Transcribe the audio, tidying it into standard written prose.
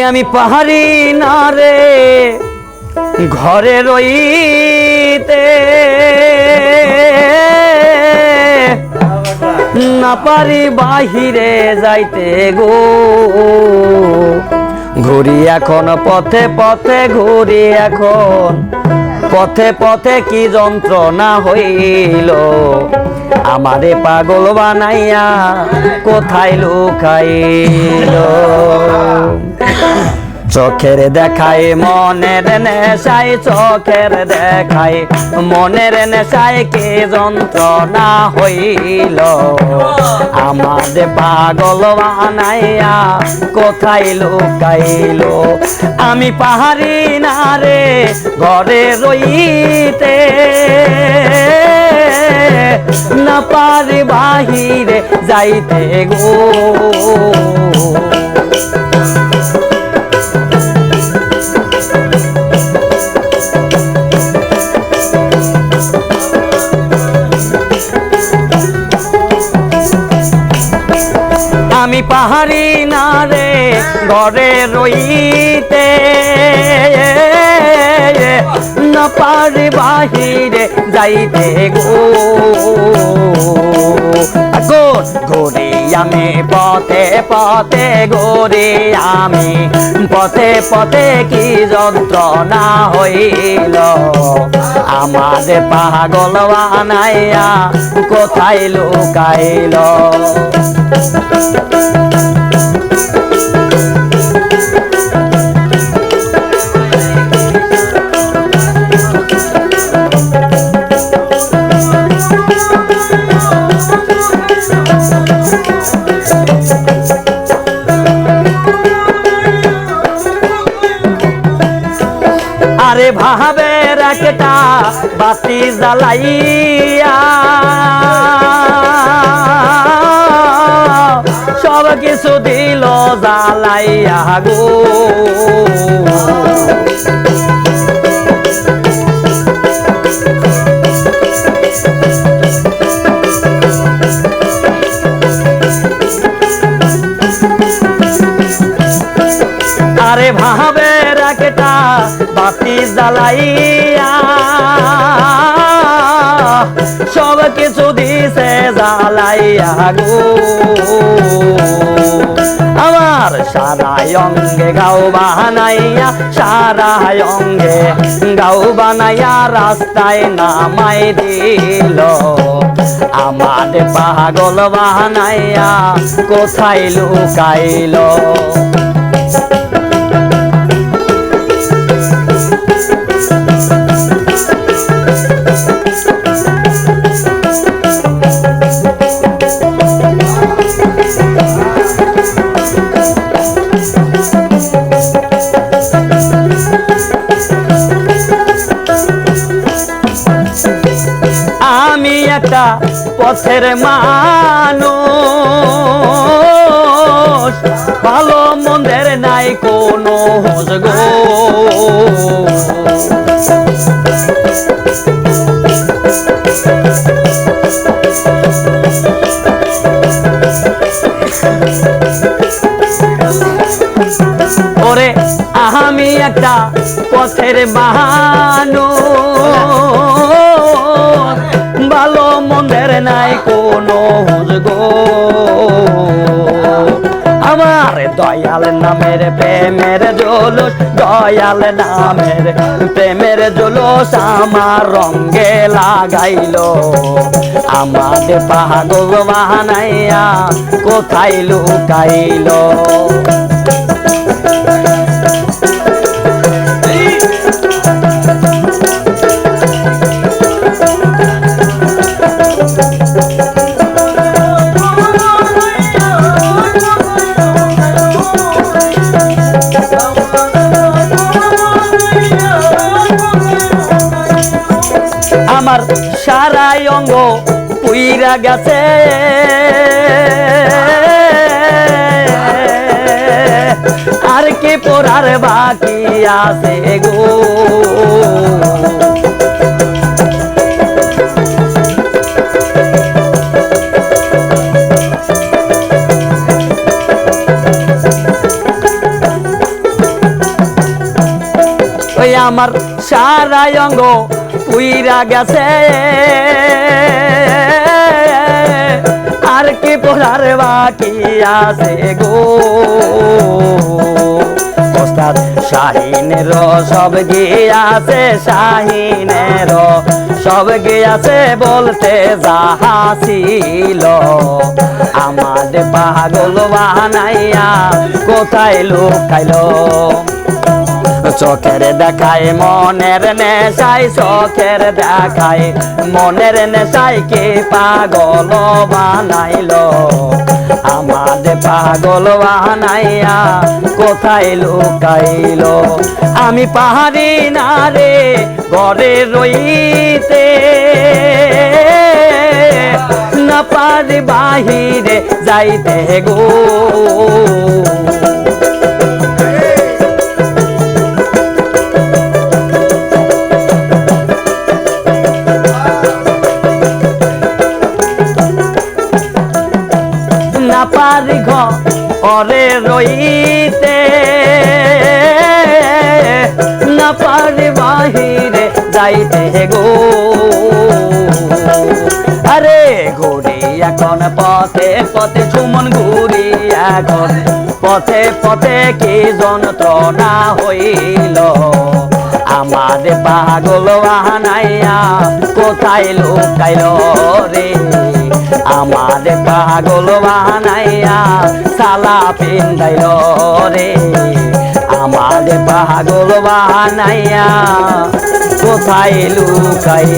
আমি পাহাড়ি না রে ঘরে রইতে, না পারি বাহিরে যাইতে গো। ঘুরি এখন পথে পথে, ঘুরি এখন পথে পথে, কি যন্ত্রণা হইল আমারে পাগল বানাইয়া কোথায় লুকাইল। চোখের দেখায় মনের নেশায়, চোখের দেখায় মনের নেশায়, কে যন্ত্রণা হইল আমাদের পাগল বানাইয়া কোথায় লুকাইল। আমি পাহাড়ি না রে ঘরে রইতে, না পারি বাহিরে যাইতে গো। আমি পাহাড়ি না রে ঘরে রইতে, না পারি বাহিরে যাইতে গো। ঘুরি আমি পথে পথে, ঘুরি আমি পথে পথে, কি যন্ত্রণা হইল আমাদের পাগল বানাইয়া কোথায় লুকাইল। আরে ভাবের একটা বাতি জ্বালাইয়া, সব কিছু দিল জ্বালাইয়া গো। আরে ভাবের একটা বাতি জ্বালাইয়া, সব কিছু দিছে জ্বালাইয়া গো। আমার সারা অঙ্গে গাও বানাইয়া, সারা অঙ্গে গাও বানাইয়া রাস্তায় নামাই দিল আমার পাগল বানাইয়া কোথায় লুকাইল। আমি একটা পথের মানুষ, ভালো মন্দের নাই কোনো হোস গো। ওরে আমি একটা পথের মানুষ, ভালো মন্দের নাই কোনো হোস গো। আমার দয়াল নামের প্রেমের জলুস, দয়াল নামের প্রেমের জলুস আমার রঙ্গে লাগাইল আমাদের পাগল বানাইয়া কোথায় লুকাইল। আমার সারা অঙ্গ পুইরা গেছে, আর কি পড়ার বাকি আছে গো। আমার সারা অঙ্গ পুইরা গেছে আর কি পড়ার বাকি আছে গো ওস্তাদ শাহিনের সব গিয়াছে শাহিনের সব গিয়াছে বলতে যাহা ছিল আমার পাগল বানাইয়া কোথায় লুকাইলো চোখের দেখায় মনের নেশায় চোখের দেখায় মনের নেশায় কে পাগল বানাইলো আমার পাগল বানাইয়া কোথায় লুকাইলো আমি পাহাড়ি না রে ঘরে রইতে না পারি বাহিরে যাইতে গো না পারি ঘরে রইতে না পারি বাহিরে যাইতে গো আরে ঘুরি এখন পথে পথে সুমন ঘুরি এখন পথে পথে কি যন্ত্রণা হইল আমার পাগল বানাইয়া কোথায় লুকাইল রে আমার পাগল বানাইয়া সালা পিন্দাইল রে আমার পাগল বানাইয়া কোথায় লুকাইল